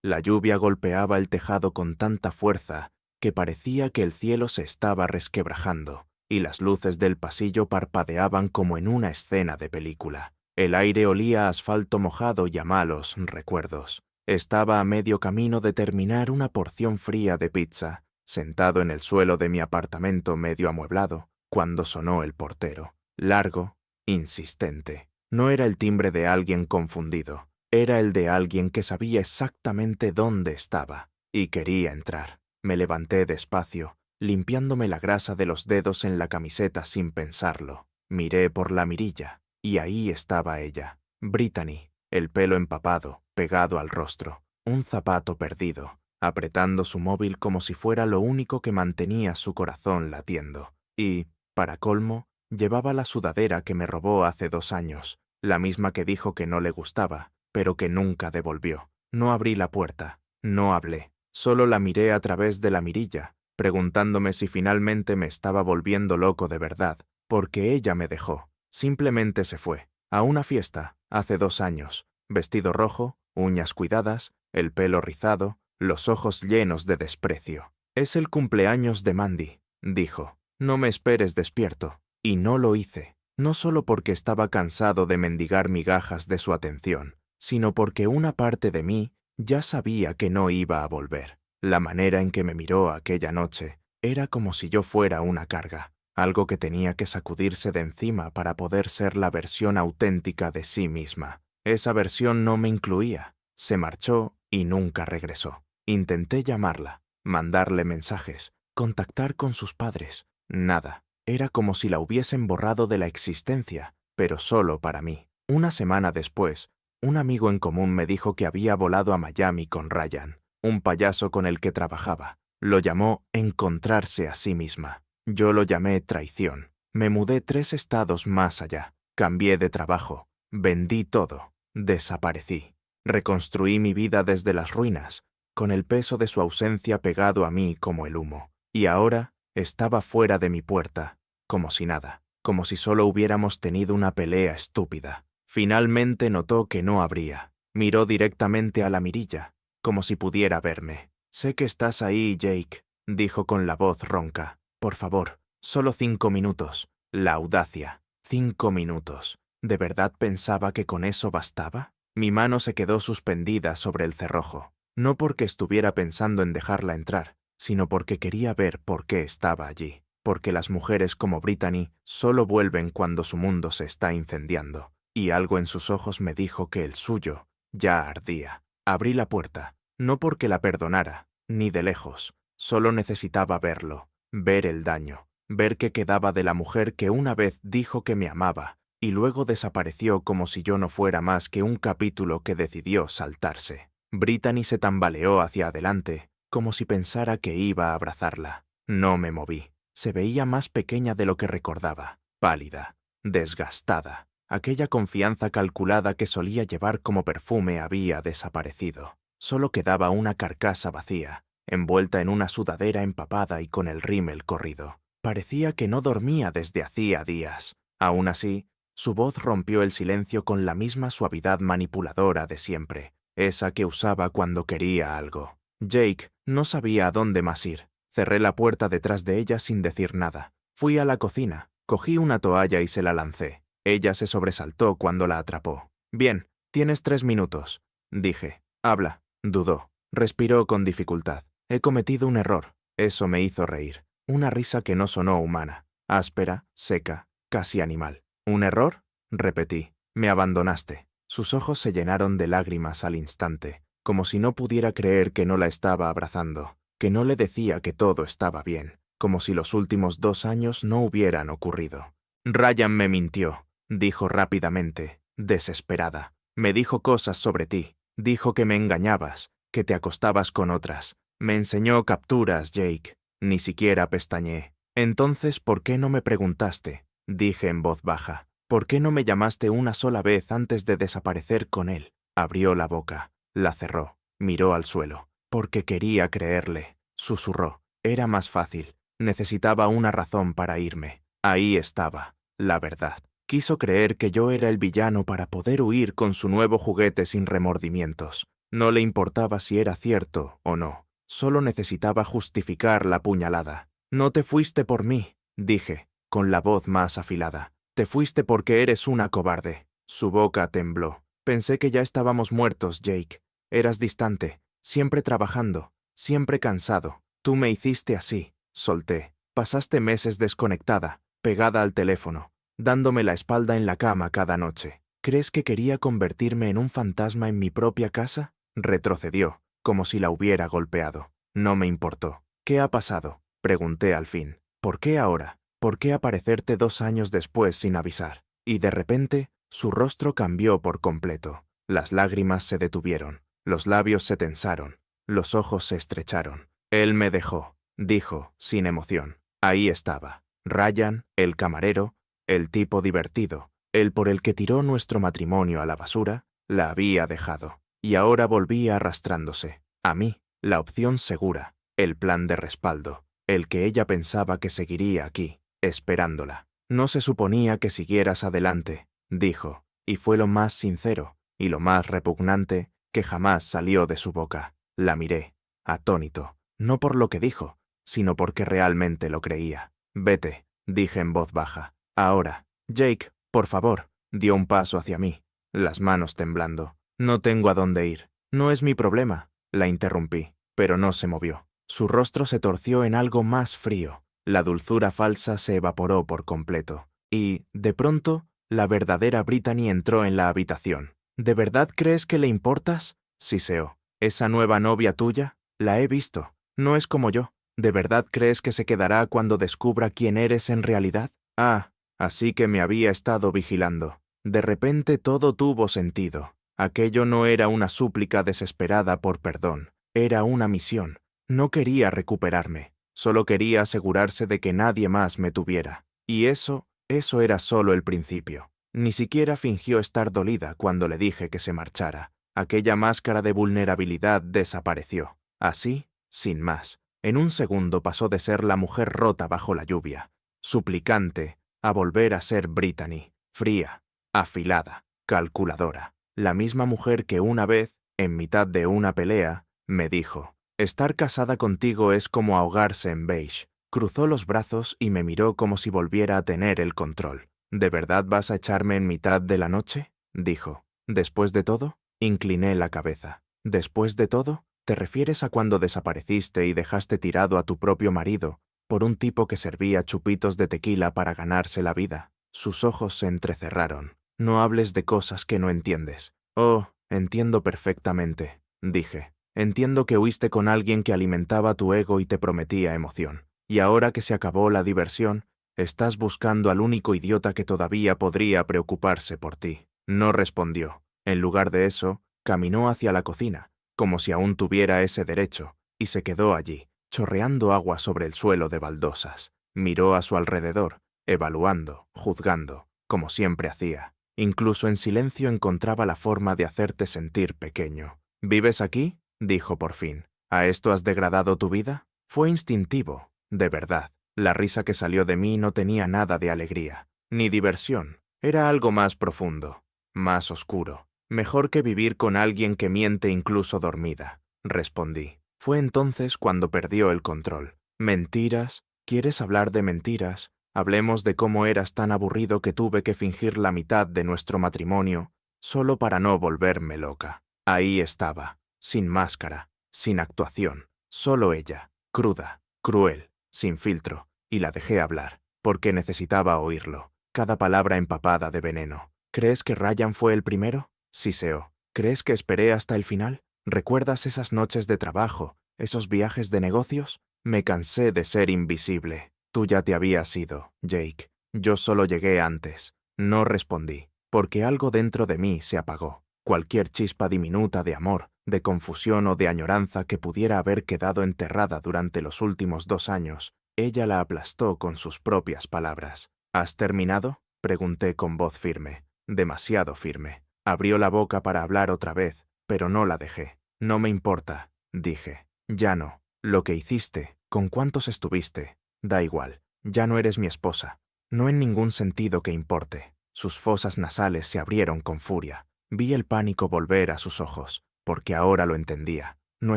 La lluvia golpeaba el tejado con tanta fuerza que parecía que el cielo se estaba resquebrajando, y las luces del pasillo parpadeaban como en una escena de película. El aire olía a asfalto mojado y a malos recuerdos. Estaba a medio camino de terminar una porción fría de pizza, sentado en el suelo de mi apartamento medio amueblado, cuando sonó el portero. Largo, insistente. No era el timbre de alguien confundido. Era el de alguien que sabía exactamente dónde estaba y quería entrar. Me levanté despacio, limpiándome la grasa de los dedos en la camiseta sin pensarlo. Miré por la mirilla y ahí estaba ella, Brittany, el pelo empapado, pegado al rostro, un zapato perdido, apretando su móvil como si fuera lo único que mantenía su corazón latiendo. Y, para colmo, llevaba la sudadera que me robó hace 2 años, la misma que dijo que no le gustaba, pero que nunca devolvió. No abrí la puerta, no hablé, solo la miré a través de la mirilla, preguntándome si finalmente me estaba volviendo loco de verdad, porque ella me dejó. Simplemente se fue, a una fiesta, hace 2 años, vestido rojo, uñas cuidadas, el pelo rizado, los ojos llenos de desprecio. «Es el cumpleaños de Mandy», dijo. «No me esperes despierto». Y no lo hice, no solo porque estaba cansado de mendigar migajas de su atención, sino porque una parte de mí ya sabía que no iba a volver. La manera en que me miró aquella noche era como si yo fuera una carga, algo que tenía que sacudirse de encima para poder ser la versión auténtica de sí misma. Esa versión no me incluía. Se marchó y nunca regresó. Intenté llamarla, mandarle mensajes, contactar con sus padres. Nada. Era como si la hubiesen borrado de la existencia, pero solo para mí. Una semana después, un amigo en común me dijo que había volado a Miami con Ryan, un payaso con el que trabajaba. Lo llamó encontrarse a sí misma. Yo lo llamé traición. Me mudé 3 estados más allá. Cambié de trabajo. Vendí todo. Desaparecí. Reconstruí mi vida desde las ruinas, con el peso de su ausencia pegado a mí como el humo. Y ahora estaba fuera de mi puerta, como si nada, como si solo hubiéramos tenido una pelea estúpida. Finalmente notó que no abría. Miró directamente a la mirilla, como si pudiera verme. «Sé que estás ahí, Jake», dijo con la voz ronca. «Por favor, solo 5 minutos». La audacia. 5 minutos. ¿De verdad pensaba que con eso bastaba? Mi mano se quedó suspendida sobre el cerrojo, no porque estuviera pensando en dejarla entrar, sino porque quería ver por qué estaba allí. Porque las mujeres como Brittany solo vuelven cuando su mundo se está incendiando, y algo en sus ojos me dijo que el suyo ya ardía. Abrí la puerta, no porque la perdonara, ni de lejos, solo necesitaba verlo, ver el daño, ver qué quedaba de la mujer que una vez dijo que me amaba, y luego desapareció como si yo no fuera más que un capítulo que decidió saltarse. Brittany se tambaleó hacia adelante, como si pensara que iba a abrazarla. No me moví. Se veía más pequeña de lo que recordaba, pálida, desgastada. Aquella confianza calculada que solía llevar como perfume había desaparecido. Solo quedaba una carcasa vacía, envuelta en una sudadera empapada y con el rímel corrido. Parecía que no dormía desde hacía días. Aún así, su voz rompió el silencio con la misma suavidad manipuladora de siempre, esa que usaba cuando quería algo. Jake no sabía a dónde más ir. Cerré la puerta detrás de ella sin decir nada. Fui a la cocina, cogí una toalla y se la lancé. Ella se sobresaltó cuando la atrapó. «Bien, tienes 3 minutos», dije. «Habla». Dudó. Respiró con dificultad. «He cometido un error». Eso me hizo reír. Una risa que no sonó humana. Áspera, seca, casi animal. «¿Un error?», repetí. «Me abandonaste». Sus ojos se llenaron de lágrimas al instante, como si no pudiera creer que no la estaba abrazando, que no le decía que todo estaba bien, como si los últimos 2 años no hubieran ocurrido. «Ryan me mintió», dijo rápidamente, desesperada. «Me dijo cosas sobre ti. Dijo que me engañabas, que te acostabas con otras. Me enseñó capturas, Jake». Ni siquiera pestañeé. «Entonces, ¿por qué no me preguntaste?», dije en voz baja. «¿Por qué no me llamaste una sola vez antes de desaparecer con él?». Abrió la boca, la cerró, miró al suelo. «Porque quería creerle», susurró. «Era más fácil. Necesitaba una razón para irme». Ahí estaba, la verdad. Quiso creer que yo era el villano para poder huir con su nuevo juguete sin remordimientos. No le importaba si era cierto o no. Solo necesitaba justificar la puñalada. «No te fuiste por mí», dije, con la voz más afilada. «Te fuiste porque eres una cobarde». Su boca tembló. «Pensé que ya estábamos muertos, Jake. Eras distante, siempre trabajando, siempre cansado. Tú me hiciste así». Solté. «Pasaste meses desconectada, pegada al teléfono, dándome la espalda en la cama cada noche. ¿Crees que quería convertirme en un fantasma en mi propia casa?» Retrocedió, como si la hubiera golpeado. No me importó. «¿Qué ha pasado?», pregunté al fin. «¿Por qué ahora? ¿Por qué aparecerte 2 años después sin avisar?» Y de repente, su rostro cambió por completo. Las lágrimas se detuvieron, los labios se tensaron, los ojos se estrecharon. «Él me dejó», dijo, sin emoción. Ahí estaba. Ryan, el camarero, el tipo divertido, el por el que tiró nuestro matrimonio a la basura, la había dejado. Y ahora volvía arrastrándose. A mí, la opción segura, el plan de respaldo, el que ella pensaba que seguiría aquí, esperándola. «No se suponía que siguieras adelante», dijo, y fue lo más sincero y lo más repugnante que jamás salió de su boca. La miré, atónito, no por lo que dijo, sino porque realmente lo creía. «Vete», dije en voz baja. «Ahora». «Jake, por favor», dio un paso hacia mí, las manos temblando. «No tengo a dónde ir». «No es mi problema», la interrumpí, pero no se movió. Su rostro se torció en algo más frío. La dulzura falsa se evaporó por completo. Y, de pronto, la verdadera Brittany entró en la habitación. «¿De verdad crees que le importas?», siseó. «¿Esa nueva novia tuya? La he visto. No es como yo. ¿De verdad crees que se quedará cuando descubra quién eres en realidad?» «Ah, así que me había estado vigilando». De repente todo tuvo sentido. Aquello no era una súplica desesperada por perdón. Era una misión. No quería recuperarme. Solo quería asegurarse de que nadie más me tuviera. Y eso era solo el principio. Ni siquiera fingió estar dolida cuando le dije que se marchara. Aquella máscara de vulnerabilidad desapareció. Así, sin más. En un segundo pasó de ser la mujer rota bajo la lluvia, suplicante, a volver a ser Brittany, fría, afilada, calculadora. La misma mujer que una vez, en mitad de una pelea, me dijo: «Estar casada contigo es como ahogarse en beige». Cruzó los brazos y me miró como si volviera a tener el control. «¿De verdad vas a echarme en mitad de la noche?», dijo. «¿Después de todo?». Incliné la cabeza. «¿Después de todo? ¿Te refieres a cuando desapareciste y dejaste tirado a tu propio marido por un tipo que servía chupitos de tequila para ganarse la vida?» Sus ojos se entrecerraron. «No hables de cosas que no entiendes». «Oh, entiendo perfectamente», dije. «Entiendo que huiste con alguien que alimentaba tu ego y te prometía emoción. Y ahora que se acabó la diversión, estás buscando al único idiota que todavía podría preocuparse por ti». No respondió. En lugar de eso, caminó hacia la cocina, como si aún tuviera ese derecho, y se quedó allí, chorreando agua sobre el suelo de baldosas. Miró a su alrededor, evaluando, juzgando, como siempre hacía. Incluso en silencio encontraba la forma de hacerte sentir pequeño. «¿Vives aquí?», dijo por fin. «¿A esto has degradado tu vida?». Fue instintivo, de verdad. La risa que salió de mí no tenía nada de alegría, ni diversión. Era algo más profundo, más oscuro. «Mejor que vivir con alguien que miente incluso dormida», respondí. Fue entonces cuando perdió el control. «¿Mentiras? ¿Quieres hablar de mentiras? Hablemos de cómo eras tan aburrido que tuve que fingir la mitad de nuestro matrimonio solo para no volverme loca». Ahí estaba, sin máscara, sin actuación, solo ella, cruda, cruel, sin filtro, y la dejé hablar, porque necesitaba oírlo, cada palabra empapada de veneno. «¿Crees que Ryan fue el primero?», siseó. «¿Crees que esperé hasta el final? ¿Recuerdas esas noches de trabajo, esos viajes de negocios? Me cansé de ser invisible». «Tú ya te habías ido, Jake. Yo solo llegué antes». No respondí, porque algo dentro de mí se apagó. Cualquier chispa diminuta de amor, de confusión o de añoranza que pudiera haber quedado enterrada durante los últimos 2 años, ella la aplastó con sus propias palabras. «¿Has terminado?», pregunté con voz firme, demasiado firme. Abrió la boca para hablar otra vez, pero no la dejé. «No me importa», dije. «Ya no. Lo que hiciste, con cuántos estuviste, da igual. Ya no eres mi esposa. No en ningún sentido que importe». Sus fosas nasales se abrieron con furia. Vi el pánico volver a sus ojos. porque ahora lo entendía. No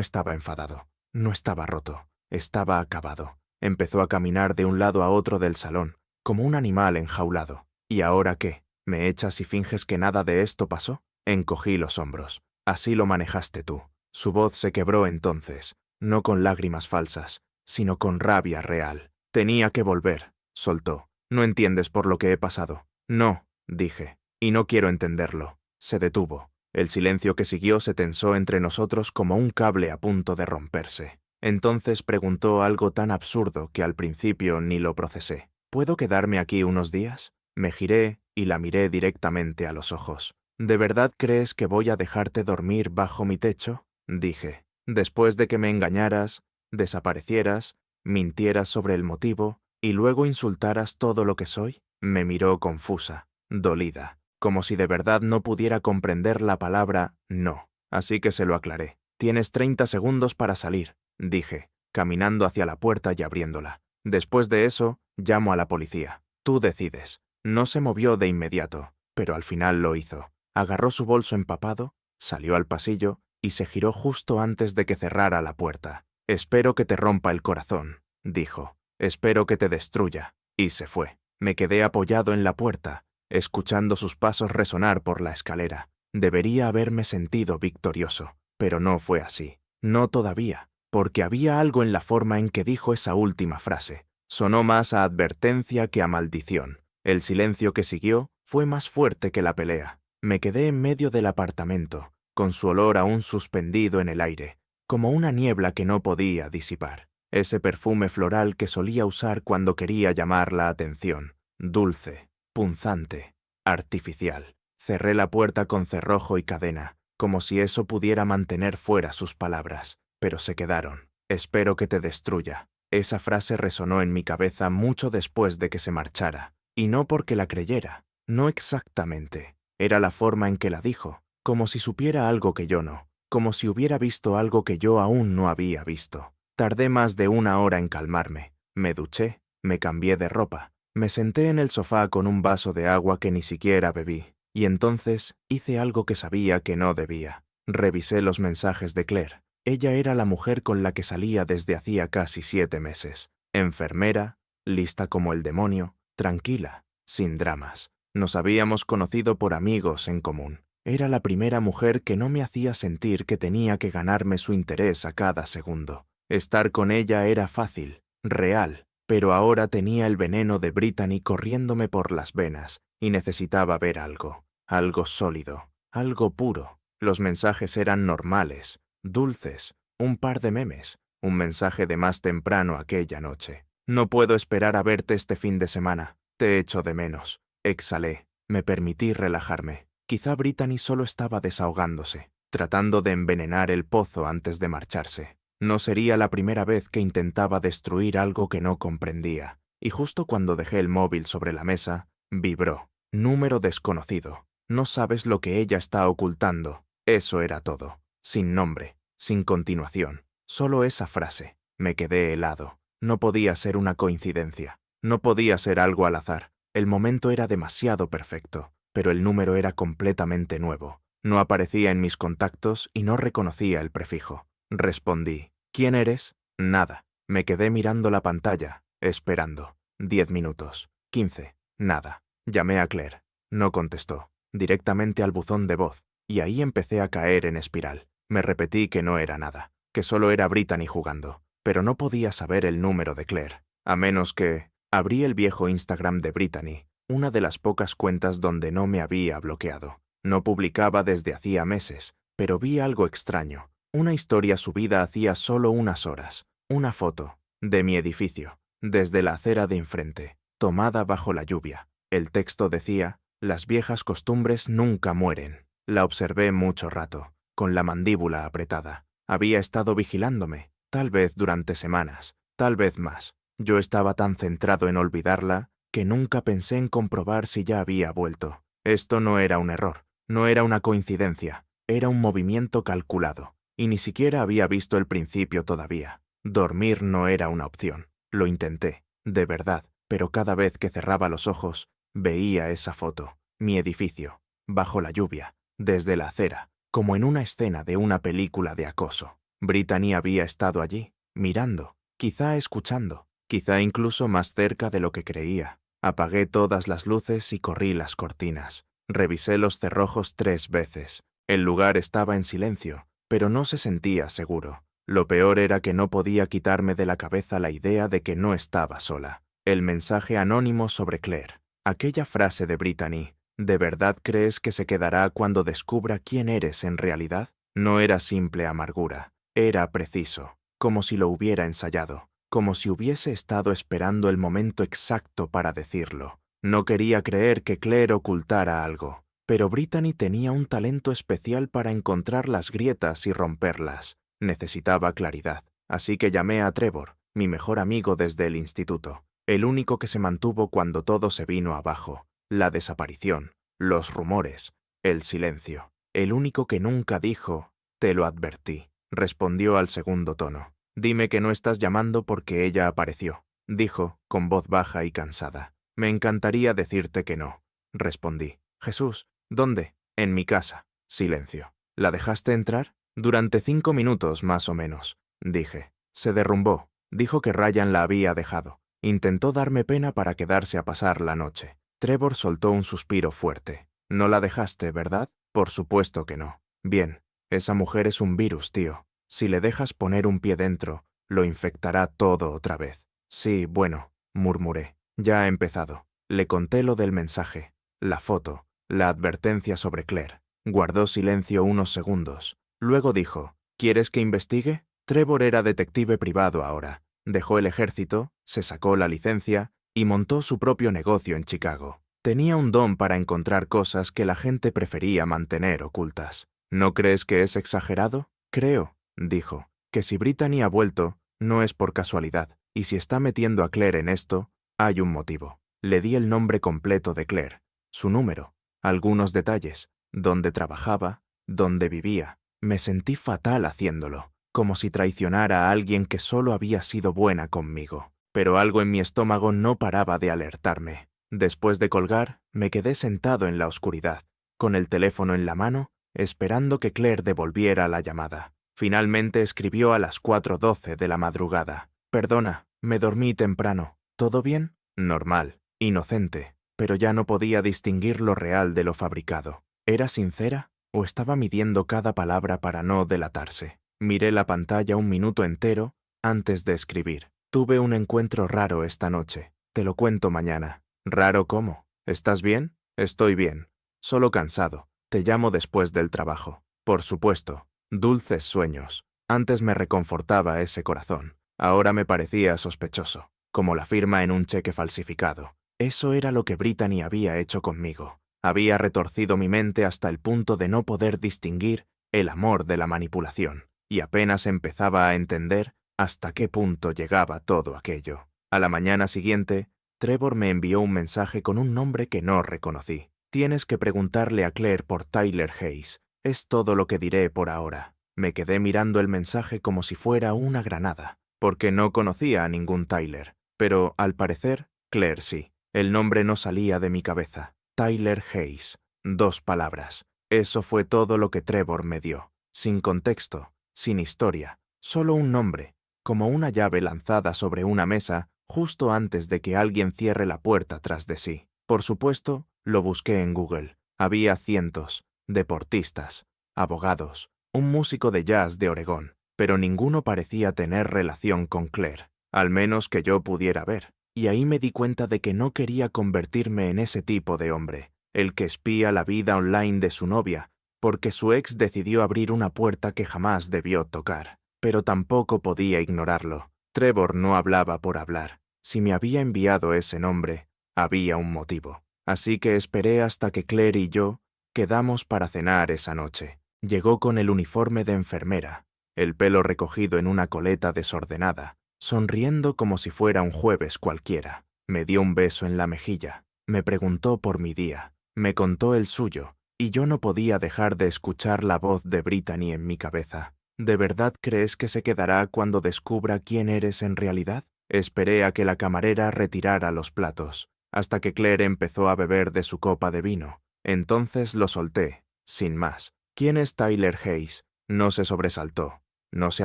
estaba enfadado, no estaba roto, estaba acabado. Empezó a caminar de un lado a otro del salón, como un animal enjaulado. ¿Y ahora qué? ¿Me echas y finges que nada de esto pasó? Encogí los hombros. Así lo manejaste tú. Su voz se quebró entonces, no con lágrimas falsas, sino con rabia real. Tenía que volver, soltó. No entiendes por lo que he pasado. No, dije, y no quiero entenderlo. Se detuvo. El silencio que siguió se tensó entre nosotros como un cable a punto de romperse. Entonces preguntó algo tan absurdo que al principio ni lo procesé. ¿Puedo quedarme aquí unos días? Me giré y la miré directamente a los ojos. ¿De verdad crees que voy a dejarte dormir bajo mi techo? Dije. Después de que me engañaras, desaparecieras, mintieras sobre el motivo y luego insultaras todo lo que soy. Me miró confusa, dolida, como si de verdad no pudiera comprender la palabra no. Así que se lo aclaré. Tienes 30 segundos para salir, dije, caminando hacia la puerta y abriéndola. Después de eso, llamo a la policía. Tú decides. No se movió de inmediato, pero al final lo hizo. Agarró su bolso empapado, salió al pasillo y se giró justo antes de que cerrara la puerta. Espero que te rompa el corazón, dijo. Espero que te destruya. Y se fue. Me quedé apoyado en la puerta, escuchando sus pasos resonar por la escalera. Debería haberme sentido victorioso, pero no fue así. No todavía, porque había algo en la forma en que dijo esa última frase. Sonó más a advertencia que a maldición. El silencio que siguió fue más fuerte que la pelea. Me quedé en medio del apartamento, con su olor aún suspendido en el aire, como una niebla que no podía disipar. Ese perfume floral que solía usar cuando quería llamar la atención. Dulce, punzante, artificial. Cerré la puerta con cerrojo y cadena, como si eso pudiera mantener fuera sus palabras, pero se quedaron. Espero que te destruya. Esa frase resonó en mi cabeza mucho después de que se marchara, y no porque la creyera, no exactamente. Era la forma en que la dijo, como si supiera algo que yo no, como si hubiera visto algo que yo aún no había visto. Tardé más de 1 hora en calmarme. Me duché, me cambié de ropa, me senté en el sofá con un vaso de agua que ni siquiera bebí, y entonces hice algo que sabía que no debía. Revisé los mensajes de Claire. Ella era la mujer con la que salía desde hacía casi 7 meses. Enfermera, lista como el demonio, tranquila, sin dramas. Nos habíamos conocido por amigos en común. Era la primera mujer que no me hacía sentir que tenía que ganarme su interés a cada segundo. Estar con ella era fácil, real, pero ahora tenía el veneno de Brittany corriéndome por las venas y necesitaba ver algo, algo sólido, algo puro. Los mensajes eran normales, dulces, un par de memes, un mensaje de más temprano aquella noche. No puedo esperar a verte este fin de semana, te echo de menos. Exhalé, me permití relajarme. Quizá Brittany solo estaba desahogándose, tratando de envenenar el pozo antes de marcharse. No sería la primera vez que intentaba destruir algo que no comprendía, y justo cuando dejé el móvil sobre la mesa, vibró. Número desconocido. No sabes lo que ella está ocultando. Eso era todo. Sin nombre, sin continuación. Solo esa frase. Me quedé helado. No podía ser una coincidencia. No podía ser algo al azar. El momento era demasiado perfecto, pero el número era completamente nuevo. No aparecía en mis contactos y no reconocía el prefijo. Respondí. ¿Quién eres? Nada. Me quedé mirando la pantalla, esperando. 10 minutos. 15. Nada. Llamé a Claire. No contestó. Directamente al buzón de voz, y ahí empecé a caer en espiral. Me repetí que no era nada, que solo era Brittany jugando, pero no podía saber el número de Claire, a menos que... Abrí el viejo Instagram de Brittany, una de las pocas cuentas donde no me había bloqueado. No publicaba desde hacía meses, pero vi algo extraño. Una historia subida hacía solo unas horas. Una foto, de mi edificio, desde la acera de enfrente, tomada bajo la lluvia. El texto decía, las viejas costumbres nunca mueren. La observé mucho rato, con la mandíbula apretada. Había estado vigilándome, tal vez durante semanas, tal vez más. Yo estaba tan centrado en olvidarla que nunca pensé en comprobar si ya había vuelto. Esto no era un error, no era una coincidencia, era un movimiento calculado, y ni siquiera había visto el principio todavía. Dormir no era una opción. Lo intenté, de verdad, pero cada vez que cerraba los ojos, veía esa foto, mi edificio, bajo la lluvia, desde la acera, como en una escena de una película de acoso. Brittany había estado allí, mirando, quizá escuchando, quizá incluso más cerca de lo que creía. Apagué todas las luces y corrí las cortinas. Revisé los cerrojos 3 veces. El lugar estaba en silencio, pero no se sentía seguro. Lo peor era que no podía quitarme de la cabeza la idea de que no estaba sola. El mensaje anónimo sobre Claire. Aquella frase de Brittany, ¿de verdad crees que se quedará cuando descubra quién eres en realidad? No era simple amargura, era preciso, como si lo hubiera ensayado, como si hubiese estado esperando el momento exacto para decirlo. No quería creer que Claire ocultara algo, pero Brittany tenía un talento especial para encontrar las grietas y romperlas. Necesitaba claridad, así que llamé a Trevor, mi mejor amigo desde el instituto, el único que se mantuvo cuando todo se vino abajo. La desaparición, los rumores, el silencio. El único que nunca dijo, «Te lo advertí», respondió al segundo tono. «Dime que no estás llamando porque ella apareció», dijo, con voz baja y cansada. «Me encantaría decirte que no», respondí. «Jesús, ¿dónde?» «En mi casa». Silencio. «¿La dejaste entrar?» «Durante 5 minutos, más o menos», dije. «Se derrumbó. Dijo que Ryan la había dejado. Intentó darme pena para quedarse a pasar la noche». Trevor soltó un suspiro fuerte. «No la dejaste, ¿verdad?» «Por supuesto que no». «Bien, esa mujer es un virus, tío. Si le dejas poner un pie dentro, lo infectará todo otra vez». «Sí, bueno», murmuré. «Ya ha empezado». Le conté lo del mensaje, la foto, la advertencia sobre Claire. Guardó silencio unos segundos. Luego dijo, «¿Quieres que investigue?» Trevor era detective privado ahora. Dejó el ejército, se sacó la licencia y montó su propio negocio en Chicago. Tenía un don para encontrar cosas que la gente prefería mantener ocultas. «¿No crees que es exagerado?» «Creo», dijo, «que si Brittany ha vuelto, no es por casualidad, y si está metiendo a Claire en esto, hay un motivo». Le di el nombre completo de Claire, su número, algunos detalles, dónde trabajaba, dónde vivía. Me sentí fatal haciéndolo, como si traicionara a alguien que solo había sido buena conmigo. Pero algo en mi estómago no paraba de alertarme. Después de colgar, me quedé sentado en la oscuridad, con el teléfono en la mano, esperando que Claire devolviera la llamada. Finalmente escribió a las 4:12 de la madrugada. «Perdona, me dormí temprano. ¿Todo bien?» «Normal, inocente», pero ya no podía distinguir lo real de lo fabricado. ¿Era sincera o estaba midiendo cada palabra para no delatarse? Miré la pantalla un minuto entero antes de escribir. «Tuve un encuentro raro esta noche. Te lo cuento mañana». «¿Raro cómo? ¿Estás bien?» «Estoy bien. Solo cansado. Te llamo después del trabajo». «Por supuesto. Dulces sueños». Antes me reconfortaba ese corazón. Ahora me parecía sospechoso, como la firma en un cheque falsificado. Eso era lo que Brittany había hecho conmigo. Había retorcido mi mente hasta el punto de no poder distinguir el amor de la manipulación, y apenas empezaba a entender hasta qué punto llegaba todo aquello. A la mañana siguiente, Trevor me envió un mensaje con un nombre que no reconocí. «Tienes que preguntarle a Claire por Tyler Hayes. Es todo lo que diré por ahora». Me quedé mirando el mensaje como si fuera una granada, porque no conocía a ningún Tyler. Pero, al parecer, Claire sí. El nombre no salía de mi cabeza. Tyler Hayes. 2 palabras. Eso fue todo lo que Trevor me dio. Sin contexto, sin historia, solo un nombre, como una llave lanzada sobre una mesa justo antes de que alguien cierre la puerta tras de sí. Por supuesto, lo busqué en Google. Había cientos, deportistas, abogados, un músico de jazz de Oregón, pero ninguno parecía tener relación con Claire, al menos que yo pudiera ver. Y ahí me di cuenta de que no quería convertirme en ese tipo de hombre, el que espía la vida online de su novia, porque su ex decidió abrir una puerta que jamás debió tocar. Pero tampoco podía ignorarlo. Trevor no hablaba por hablar. Si me había enviado ese nombre, había un motivo. Así que esperé hasta que Claire y yo quedamos para cenar esa noche. Llegó con el uniforme de enfermera, el pelo recogido en una coleta desordenada, sonriendo como si fuera un jueves cualquiera. Me dio un beso en la mejilla, me preguntó por mi día, me contó el suyo, y yo no podía dejar de escuchar la voz de Brittany en mi cabeza. ¿De verdad crees que se quedará cuando descubra quién eres en realidad? Esperé a que la camarera retirara los platos, hasta que Claire empezó a beber de su copa de vino. Entonces lo solté, sin más. ¿Quién es Tyler Hayes? No se sobresaltó, no se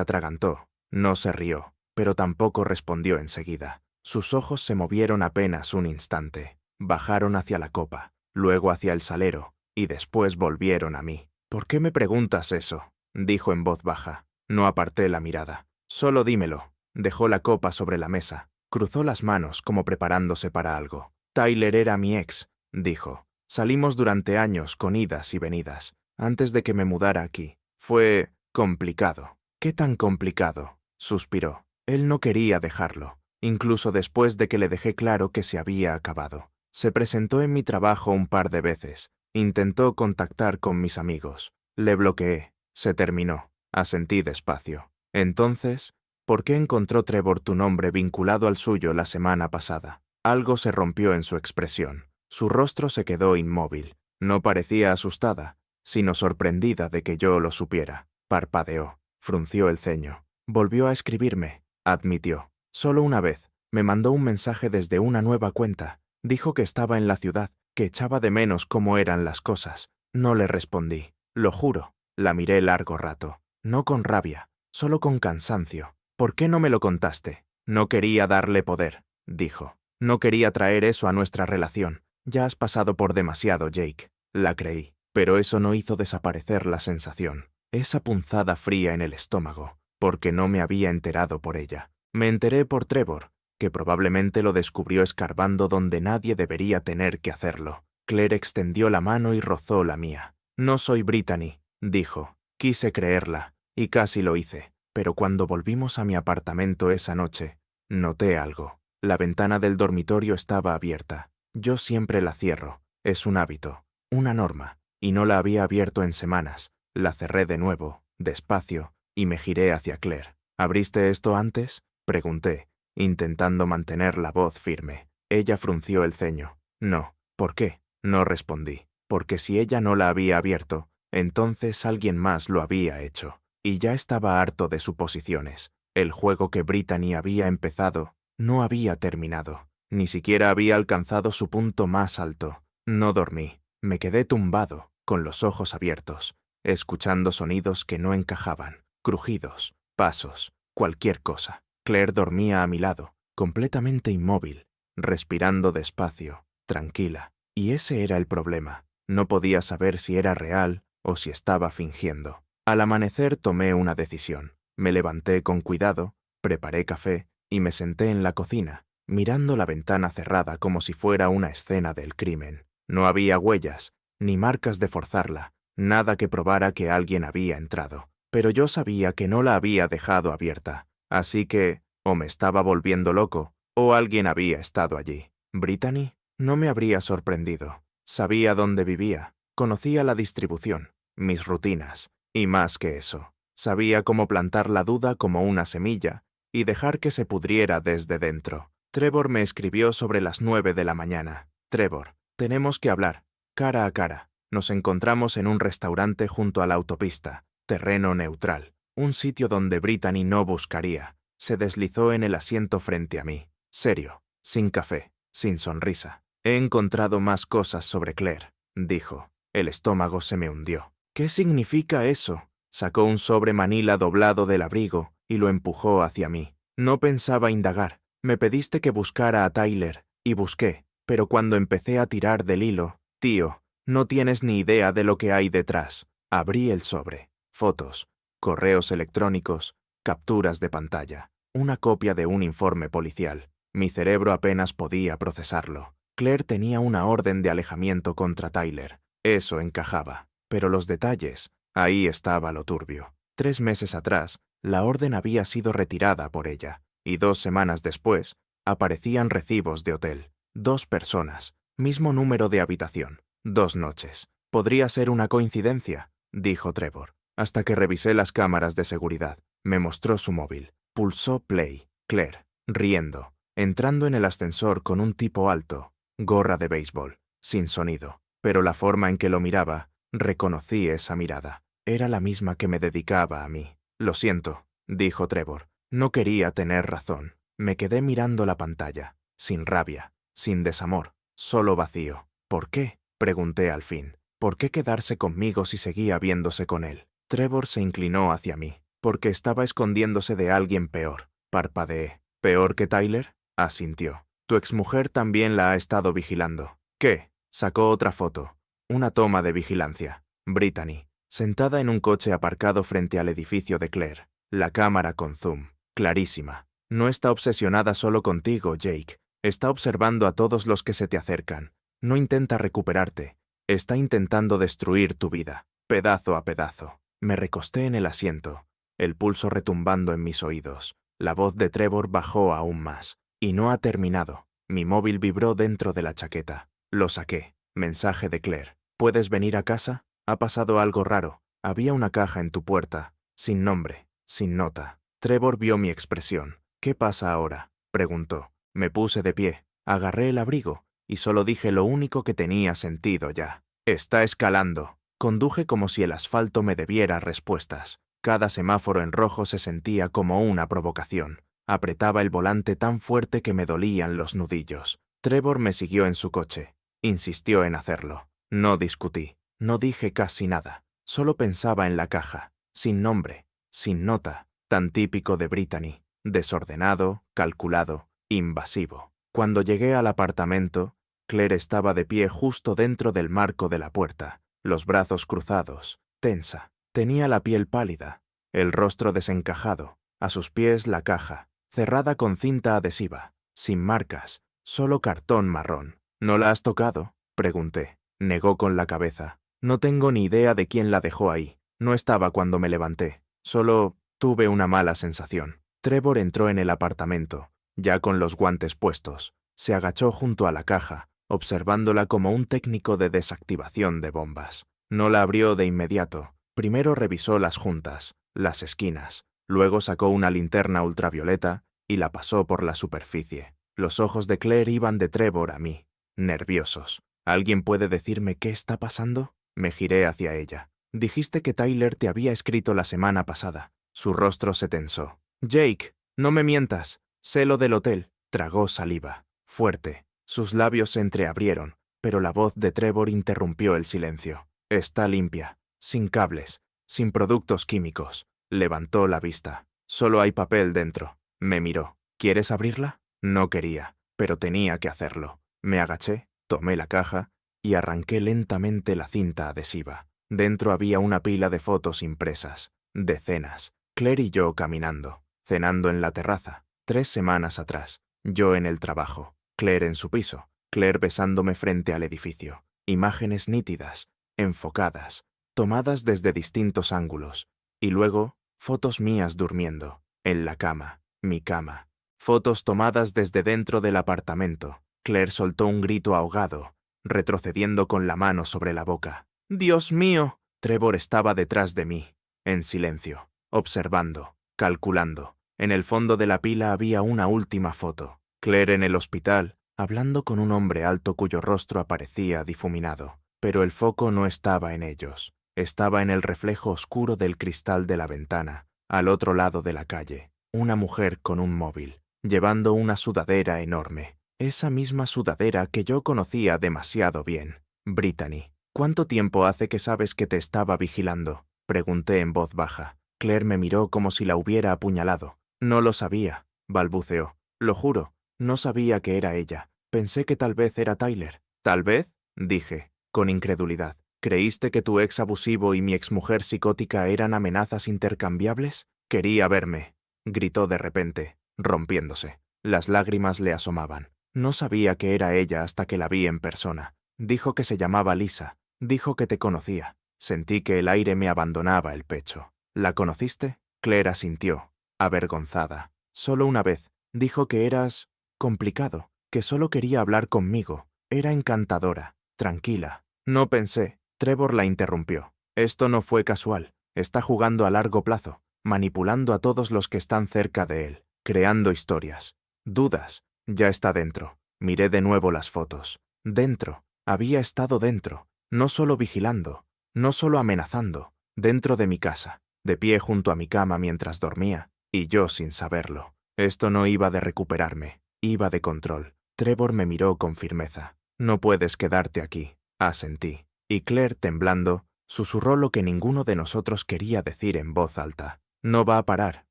atragantó, no se rió, pero tampoco respondió enseguida. Sus ojos se movieron apenas un instante, bajaron hacia la copa, luego hacia el salero, y después volvieron a mí. «¿Por qué me preguntas eso?», dijo en voz baja. No aparté la mirada. «Solo dímelo». Dejó la copa sobre la mesa, cruzó las manos como preparándose para algo. «Tyler era mi ex», dijo. «Salimos durante años con idas y venidas, antes de que me mudara aquí. Fue complicado». «¿Qué tan complicado?», suspiró. Él no quería dejarlo, incluso después de que le dejé claro que se había acabado. Se presentó en mi trabajo un par de veces. Intentó contactar con mis amigos. Le bloqueé. Se terminó. Asentí despacio. Entonces, ¿por qué encontró Trevor tu nombre vinculado al suyo la semana pasada? Algo se rompió en su expresión. Su rostro se quedó inmóvil. No parecía asustada, sino sorprendida de que yo lo supiera. Parpadeó. Frunció el ceño. Volvió a escribirme, admitió. Solo una vez. Me mandó un mensaje desde una nueva cuenta. Dijo que estaba en la ciudad, que echaba de menos cómo eran las cosas. No le respondí. Lo juro. La miré largo rato. No con rabia, solo con cansancio. «¿Por qué no me lo contaste?» «No quería darle poder», dijo. «No quería traer eso a nuestra relación. Ya has pasado por demasiado, Jake». La creí, pero eso no hizo desaparecer la sensación. Esa punzada fría en el estómago, porque no me había enterado por ella. Me enteré por Trevor, que probablemente lo descubrió escarbando donde nadie debería tener que hacerlo. Claire extendió la mano y rozó la mía. «No soy Brittany», dijo. Quise creerla, y casi lo hice, pero cuando volvimos a mi apartamento esa noche, noté algo. La ventana del dormitorio estaba abierta. Yo siempre la cierro. Es un hábito, una norma, y no la había abierto en semanas. La cerré de nuevo, despacio, y me giré hacia Claire. «¿Abriste esto antes?», pregunté, intentando mantener la voz firme. Ella frunció el ceño. «No». «¿Por qué?». No respondí. Porque si ella no la había abierto, entonces alguien más lo había hecho. Y ya estaba harto de suposiciones. El juego que Brittany había empezado no había terminado. Ni siquiera había alcanzado su punto más alto. No dormí. Me quedé tumbado, con los ojos abiertos, escuchando sonidos que no encajaban. Crujidos, pasos, cualquier cosa. Claire dormía a mi lado, completamente inmóvil, respirando despacio, tranquila. Y ese era el problema. No podía saber si era real o si estaba fingiendo. Al amanecer tomé una decisión. Me levanté con cuidado, preparé café y me senté en la cocina, mirando la ventana cerrada como si fuera una escena del crimen. No había huellas, ni marcas de forzarla, nada que probara que alguien había entrado. Pero yo sabía que no la había dejado abierta, así que o me estaba volviendo loco o alguien había estado allí. ¿Brittany? No me habría sorprendido. Sabía dónde vivía, conocía la distribución, mis rutinas, y más que eso, sabía cómo plantar la duda como una semilla y dejar que se pudriera desde dentro. Trevor me escribió sobre las 9 de la mañana. «Trevor, tenemos que hablar, cara a cara. Nos encontramos en un restaurante junto a la autopista, terreno neutral, un sitio donde Brittany no buscaría». Se deslizó en el asiento frente a mí, serio, sin café, sin sonrisa. «He encontrado más cosas sobre Claire», dijo. El estómago se me hundió. «¿Qué significa eso?». Sacó un sobre manila doblado del abrigo y lo empujó hacia mí. No pensaba indagar. Me pediste que buscara a Tyler, y busqué, pero cuando empecé a tirar del hilo, «Tío, no tienes ni idea de lo que hay detrás». Abrí el sobre. Fotos, correos electrónicos, capturas de pantalla, una copia de un informe policial. Mi cerebro apenas podía procesarlo. Claire tenía una orden de alejamiento contra Tyler. Eso encajaba. Pero los detalles, ahí estaba lo turbio. 3 meses atrás, la orden había sido retirada por ella, y 2 semanas después, aparecían recibos de hotel. 2 personas, mismo número de habitación, 2 noches. «Podría ser una coincidencia», dijo Trevor, hasta que revisé las cámaras de seguridad. Me mostró su móvil. Pulsó play. Claire, riendo, entrando en el ascensor con un tipo alto, gorra de béisbol, sin sonido. Pero la forma en que lo miraba, reconocí esa mirada. Era la misma que me dedicaba a mí. «Lo siento», dijo Trevor. No quería tener razón. Me quedé mirando la pantalla, sin rabia, sin desamor, solo vacío. «¿Por qué?», pregunté al fin. ¿Por qué quedarse conmigo si seguía viéndose con él? Trevor se inclinó hacia mí. Porque estaba escondiéndose de alguien peor. Parpadeé. ¿Peor que Tyler? Asintió. Tu exmujer también la ha estado vigilando. ¿Qué? Sacó otra foto. Una toma de vigilancia. Brittany, sentada en un coche aparcado frente al edificio de Claire. La cámara con zoom. Clarísima. No está obsesionada solo contigo, Jake. Está observando a todos los que se te acercan. No intenta recuperarte. Está intentando destruir tu vida, pedazo a pedazo. Me recosté en el asiento, el pulso retumbando en mis oídos. La voz de Trevor bajó aún más. Y no ha terminado. Mi móvil vibró dentro de la chaqueta. Lo saqué. Mensaje de Claire. ¿Puedes venir a casa? Ha pasado algo raro. Había una caja en tu puerta. Sin nombre, sin nota. Trevor vio mi expresión. ¿Qué pasa ahora? Preguntó. Me puse de pie. Agarré el abrigo. Y solo dije lo único que tenía sentido ya. Está escalando. Conduje como si el asfalto me debiera respuestas. Cada semáforo en rojo se sentía como una provocación. Apretaba el volante tan fuerte que me dolían los nudillos. Trevor me siguió en su coche. Insistió en hacerlo. No discutí. No dije casi nada. Solo pensaba en la caja. Sin nombre. Sin nota. Tan típico de Brittany. Desordenado, calculado, invasivo. Cuando llegué al apartamento, Claire estaba de pie justo dentro del marco de la puerta, los brazos cruzados, tensa. Tenía la piel pálida, el rostro desencajado, a sus pies la caja, cerrada con cinta adhesiva, sin marcas, solo cartón marrón. ¿No la has tocado? Pregunté. Negó con la cabeza. No tengo ni idea de quién la dejó ahí. No estaba cuando me levanté. Solo tuve una mala sensación. Trevor entró en el apartamento, ya con los guantes puestos. Se agachó junto a la caja, observándola como un técnico de desactivación de bombas. No la abrió de inmediato. Primero revisó las juntas, las esquinas. Luego sacó una linterna ultravioleta y la pasó por la superficie. Los ojos de Claire iban de Trevor a mí, nerviosos. ¿Alguien puede decirme qué está pasando? Me giré hacia ella. Dijiste que Tyler te había escrito la semana pasada. Su rostro se tensó. Jake, no me mientas. Sé lo del hotel. Tragó saliva. Fuerte. Sus labios se entreabrieron, pero la voz de Trevor interrumpió el silencio. Está limpia, sin cables, sin productos químicos. Levantó la vista. Solo hay papel dentro. Me miró. ¿Quieres abrirla? No quería, pero tenía que hacerlo. Me agaché, tomé la caja y arranqué lentamente la cinta adhesiva. Dentro había una pila de fotos impresas. Decenas. Claire y yo caminando, cenando en la terraza. 3 semanas atrás. Yo en el trabajo. Claire en su piso, Claire besándome frente al edificio. Imágenes nítidas, enfocadas, tomadas desde distintos ángulos. Y luego, fotos mías durmiendo, en la cama, mi cama. Fotos tomadas desde dentro del apartamento. Claire soltó un grito ahogado, retrocediendo con la mano sobre la boca. ¡Dios mío! Trevor estaba detrás de mí, en silencio, observando, calculando. En el fondo de la pila había una última foto. Claire en el hospital, hablando con un hombre alto cuyo rostro aparecía difuminado. Pero el foco no estaba en ellos. Estaba en el reflejo oscuro del cristal de la ventana, al otro lado de la calle. Una mujer con un móvil, llevando una sudadera enorme. Esa misma sudadera que yo conocía demasiado bien. Brittany, ¿cuánto tiempo hace que sabes que te estaba vigilando? Pregunté en voz baja. Claire me miró como si la hubiera apuñalado. No lo sabía, balbuceó. Lo juro. No sabía que era ella. Pensé que tal vez era Tyler. ¿Tal vez? Dije, con incredulidad. ¿Creíste que tu ex abusivo y mi exmujer psicótica eran amenazas intercambiables? Quería verme, gritó de repente, rompiéndose. Las lágrimas le asomaban. No sabía que era ella hasta que la vi en persona. Dijo que se llamaba Lisa. Dijo que te conocía. Sentí que el aire me abandonaba el pecho. ¿La conociste? Claire asintió, avergonzada. Solo una vez. Dijo que eras complicado, que solo quería hablar conmigo. Era encantadora, tranquila. No pensé. Trevor la interrumpió. Esto no fue casual. Está jugando a largo plazo, manipulando a todos los que están cerca de él, creando historias. Dudas. Ya está dentro. Miré de nuevo las fotos. Dentro. Había estado dentro. No solo vigilando, no solo amenazando. Dentro de mi casa, de pie junto a mi cama mientras dormía, y yo sin saberlo. Esto no iba de recuperarme. Iba de control. Trevor me miró con firmeza. No puedes quedarte aquí, asentí. Y Claire, temblando, susurró lo que ninguno de nosotros quería decir en voz alta. No va a parar,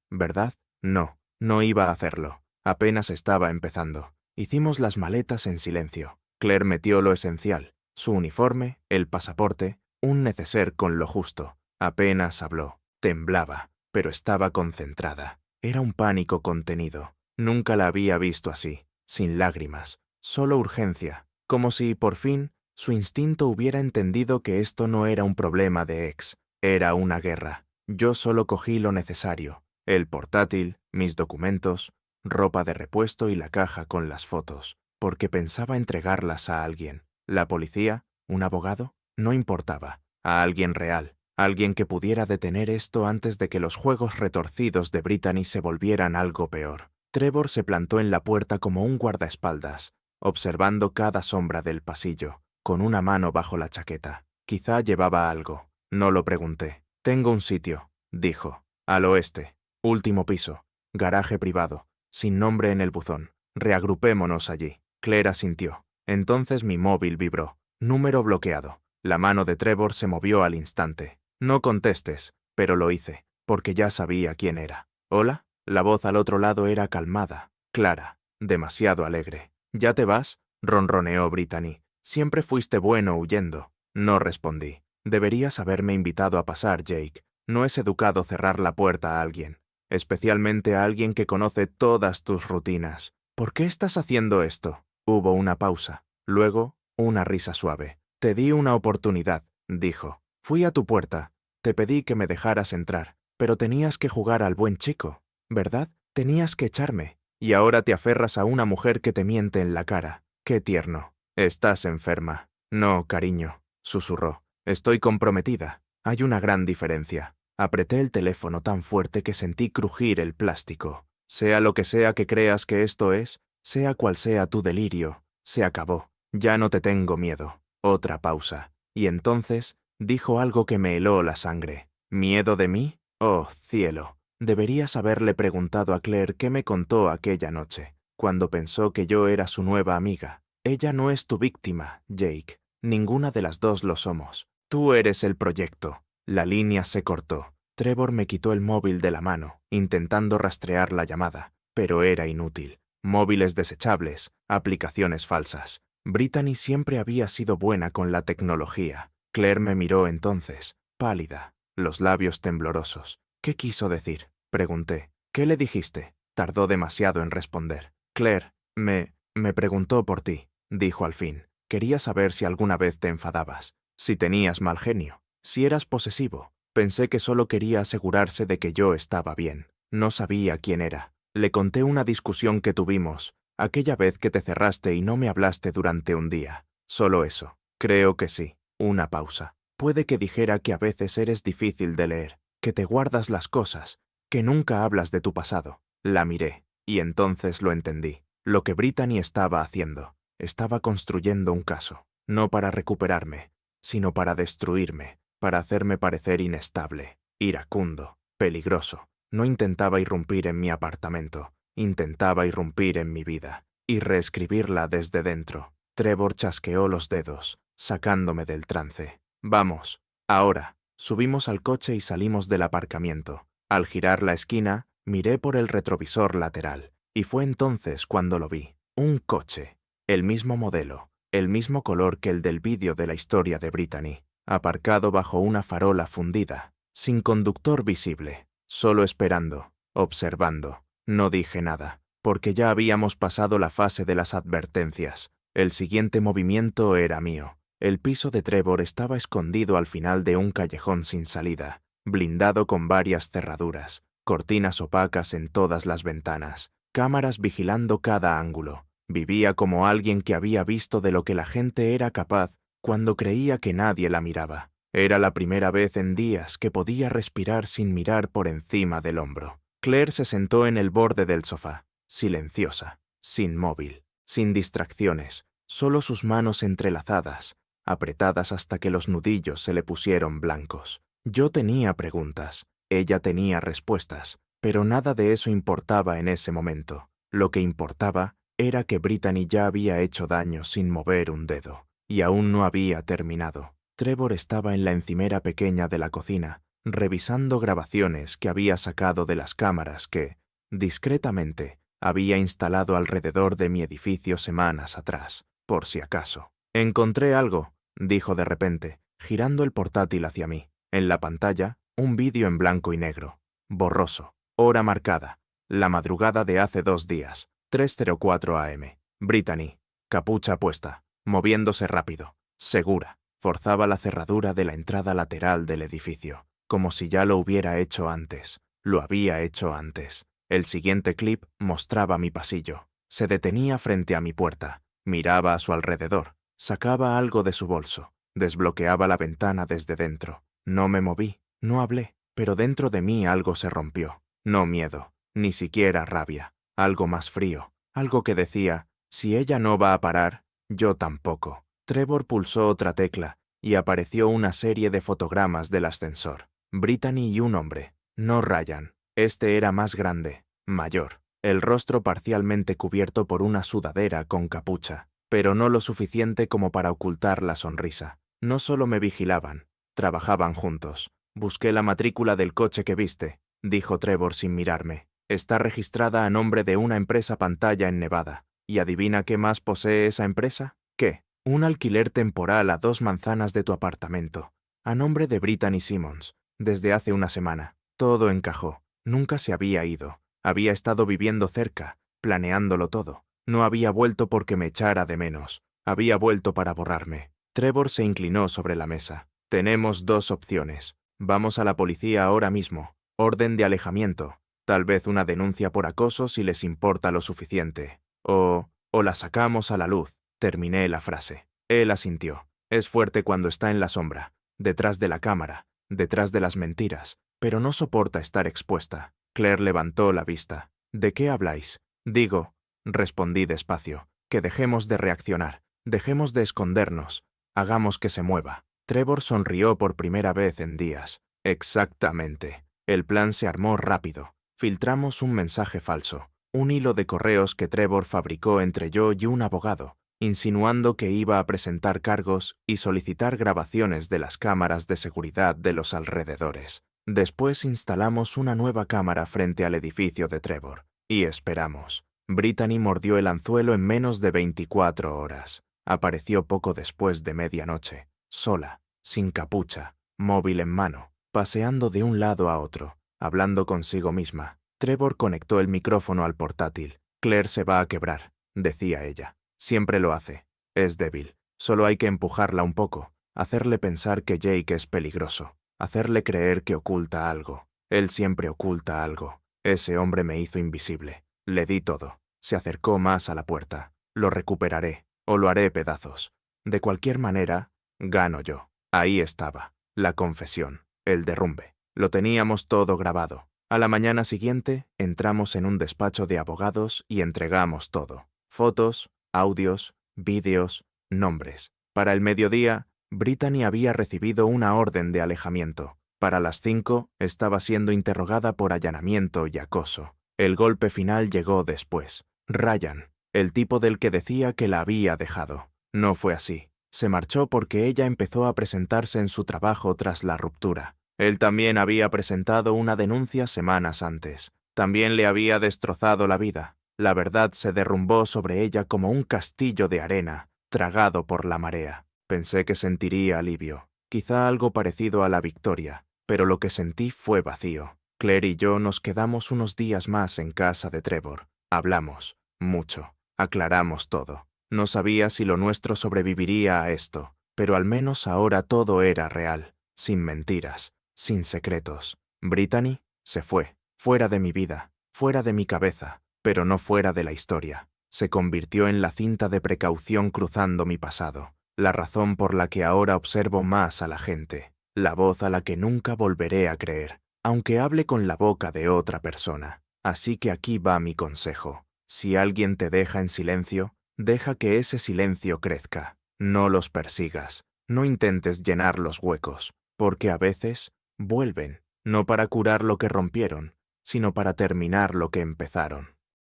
¿verdad? No, no iba a hacerlo. Apenas estaba empezando. Hicimos las maletas en silencio. Claire metió lo esencial, su uniforme, el pasaporte, un neceser con lo justo. Apenas habló. Temblaba, pero estaba concentrada. Era un pánico contenido. Nunca la había visto así, sin lágrimas, solo urgencia, como si, por fin, su instinto hubiera entendido que esto no era un problema de ex, era una guerra. Yo solo cogí lo necesario, el portátil, mis documentos, ropa de repuesto y la caja con las fotos, porque pensaba entregarlas a alguien. ¿La policía? ¿Un abogado? No importaba. A alguien real, alguien que pudiera detener esto antes de que los juegos retorcidos de Brittany se volvieran algo peor. Trevor se plantó en la puerta como un guardaespaldas, observando cada sombra del pasillo, con una mano bajo la chaqueta. Quizá llevaba algo. No lo pregunté. Tengo un sitio, dijo. Al oeste. Último piso. Garaje privado. Sin nombre en el buzón. Reagrupémonos allí. Claire asintió. Entonces mi móvil vibró. Número bloqueado. La mano de Trevor se movió al instante. No contestes, pero lo hice, porque ya sabía quién era. ¿Hola? La voz al otro lado era calmada, clara, demasiado alegre. ¿Ya te vas? Ronroneó Brittany. Siempre fuiste bueno huyendo. No respondí. Deberías haberme invitado a pasar, Jake. No es educado cerrar la puerta a alguien, especialmente a alguien que conoce todas tus rutinas. ¿Por qué estás haciendo esto? Hubo una pausa, luego una risa suave. Te di una oportunidad, dijo. Fui a tu puerta. Te pedí que me dejaras entrar, pero tenías que jugar al buen chico, ¿verdad? Tenías que echarme. Y ahora te aferras a una mujer que te miente en la cara. Qué tierno. Estás enferma. No, cariño, susurró. Estoy comprometida. Hay una gran diferencia. Apreté el teléfono tan fuerte que sentí crujir el plástico. Sea lo que sea que creas que esto es, sea cual sea tu delirio, se acabó. Ya no te tengo miedo. Otra pausa. Y entonces dijo algo que me heló la sangre. ¿Miedo de mí? Oh, cielo. Deberías haberle preguntado a Claire qué me contó aquella noche, cuando pensó que yo era su nueva amiga. Ella no es tu víctima, Jake. Ninguna de las dos lo somos. Tú eres el proyecto. La línea se cortó. Trevor me quitó el móvil de la mano, intentando rastrear la llamada, pero era inútil. Móviles desechables, aplicaciones falsas. Brittany siempre había sido buena con la tecnología. Claire me miró entonces, pálida, los labios temblorosos. ¿Qué quiso decir? Pregunté. ¿Qué le dijiste? Tardó demasiado en responder. Claire, me preguntó por ti, dijo al fin. Quería saber si alguna vez te enfadabas, si tenías mal genio, si eras posesivo. Pensé que solo quería asegurarse de que yo estaba bien. No sabía quién era. Le conté una discusión que tuvimos, aquella vez que te cerraste y no me hablaste durante un día. Solo eso. Creo que sí. Una pausa. Puede que dijera que a veces eres difícil de leer, que te guardas las cosas, que nunca hablas de tu pasado. La miré, y entonces lo entendí. Lo que Brittany estaba haciendo. Estaba construyendo un caso, no para recuperarme, sino para destruirme, para hacerme parecer inestable, iracundo, peligroso. No intentaba irrumpir en mi apartamento, intentaba irrumpir en mi vida y reescribirla desde dentro. Trevor chasqueó los dedos, sacándome del trance. Vamos, ahora. Subimos al coche y salimos del aparcamiento. Al girar la esquina, miré por el retrovisor lateral, y fue entonces cuando lo vi. Un coche, el mismo modelo, el mismo color que el del vídeo de la historia de Brittany, aparcado bajo una farola fundida, sin conductor visible, solo esperando, observando. No dije nada, porque ya habíamos pasado la fase de las advertencias. El siguiente movimiento era mío. El piso de Trevor estaba escondido al final de un callejón sin salida, blindado con varias cerraduras, cortinas opacas en todas las ventanas, cámaras vigilando cada ángulo. Vivía como alguien que había visto de lo que la gente era capaz cuando creía que nadie la miraba. Era la primera vez en días que podía respirar sin mirar por encima del hombro. Claire se sentó en el borde del sofá, silenciosa, sin móvil, sin distracciones, solo sus manos entrelazadas, apretadas hasta que los nudillos se le pusieron blancos. Yo tenía preguntas, ella tenía respuestas, pero nada de eso importaba en ese momento. Lo que importaba era que Brittany ya había hecho daño sin mover un dedo, y aún no había terminado. Trevor estaba en la encimera pequeña de la cocina, revisando grabaciones que había sacado de las cámaras que, discretamente, había instalado alrededor de mi edificio semanas atrás, por si acaso. «Encontré algo», dijo de repente, girando el portátil hacia mí. En la pantalla, un vídeo en blanco y negro. Borroso. Hora marcada. La madrugada de hace 2 días. 3:04 am. Brittany. Capucha puesta. Moviéndose rápido. Segura. Forzaba la cerradura de la entrada lateral del edificio, como si ya lo hubiera hecho antes. Lo había hecho antes. El siguiente clip mostraba mi pasillo. Se detenía frente a mi puerta. Miraba a su alrededor. Sacaba algo de su bolso. Desbloqueaba la ventana desde dentro. No me moví, no hablé, pero dentro de mí algo se rompió. No miedo, ni siquiera rabia. Algo más frío. Algo que decía, si ella no va a parar, yo tampoco. Trevor pulsó otra tecla y apareció una serie de fotogramas del ascensor. Brittany y un hombre. No Ryan. Este era más grande, mayor. El rostro parcialmente cubierto por una sudadera con capucha, pero no lo suficiente como para ocultar la sonrisa. No solo me vigilaban, trabajaban juntos. Busqué la matrícula del coche que viste, dijo Trevor sin mirarme. Está registrada a nombre de una empresa pantalla en Nevada. ¿Y adivina qué más posee esa empresa? ¿Qué? Un alquiler temporal a 2 manzanas de tu apartamento, a nombre de Brittany Simmons, desde hace una semana. Todo encajó. Nunca se había ido. Había estado viviendo cerca, planeándolo todo. No había vuelto porque me echara de menos. Había vuelto para borrarme. Trevor se inclinó sobre la mesa. Tenemos 2 opciones. Vamos a la policía ahora mismo. Orden de alejamiento. Tal vez una denuncia por acoso si les importa lo suficiente. O la sacamos a la luz. Terminé la frase. Él asintió. Es fuerte cuando está en la sombra, detrás de la cámara, detrás de las mentiras, pero no soporta estar expuesta. Claire levantó la vista. ¿De qué habláis? Digo, respondí despacio, que dejemos de reaccionar, dejemos de escondernos, hagamos que se mueva. Trevor sonrió por primera vez en días. Exactamente. El plan se armó rápido. Filtramos un mensaje falso, un hilo de correos que Trevor fabricó entre yo y un abogado, insinuando que iba a presentar cargos y solicitar grabaciones de las cámaras de seguridad de los alrededores. Después instalamos una nueva cámara frente al edificio de Trevor y esperamos. Brittany mordió el anzuelo en menos de 24 horas. Apareció poco después de medianoche, sola, sin capucha, móvil en mano, paseando de un lado a otro, hablando consigo misma. Trevor conectó el micrófono al portátil. Claire se va a quebrar, decía ella. Siempre lo hace. Es débil. Solo hay que empujarla un poco, hacerle pensar que Jake es peligroso, hacerle creer que oculta algo. Él siempre oculta algo. Ese hombre me hizo invisible. Le di todo. Se acercó más a la puerta. Lo recuperaré, o lo haré pedazos. De cualquier manera, gano yo. Ahí estaba. La confesión. El derrumbe. Lo teníamos todo grabado. A la mañana siguiente, entramos en un despacho de abogados y entregamos todo. Fotos, audios, vídeos, nombres. Para el mediodía, Brittany había recibido una orden de alejamiento. Para las 5, estaba siendo interrogada por allanamiento y acoso. El golpe final llegó después. Ryan, el tipo del que decía que la había dejado. No fue así. Se marchó porque ella empezó a presentarse en su trabajo tras la ruptura. Él también había presentado una denuncia semanas antes. También le había destrozado la vida. La verdad se derrumbó sobre ella como un castillo de arena, tragado por la marea. Pensé que sentiría alivio, quizá algo parecido a la victoria, pero lo que sentí fue vacío. Claire y yo nos quedamos unos días más en casa de Trevor. Hablamos, mucho, aclaramos todo. No sabía si lo nuestro sobreviviría a esto, pero al menos ahora todo era real, sin mentiras, sin secretos. Brittany se fue, fuera de mi vida, fuera de mi cabeza, pero no fuera de la historia. Se convirtió en la cinta de precaución cruzando mi pasado, la razón por la que ahora observo más a la gente, la voz a la que nunca volveré a creer, aunque hable con la boca de otra persona. Así que aquí va mi consejo. Si alguien te deja en silencio, deja que ese silencio crezca. No los persigas, no intentes llenar los huecos, porque a veces vuelven, no para curar lo que rompieron, sino para terminar lo que empezaron.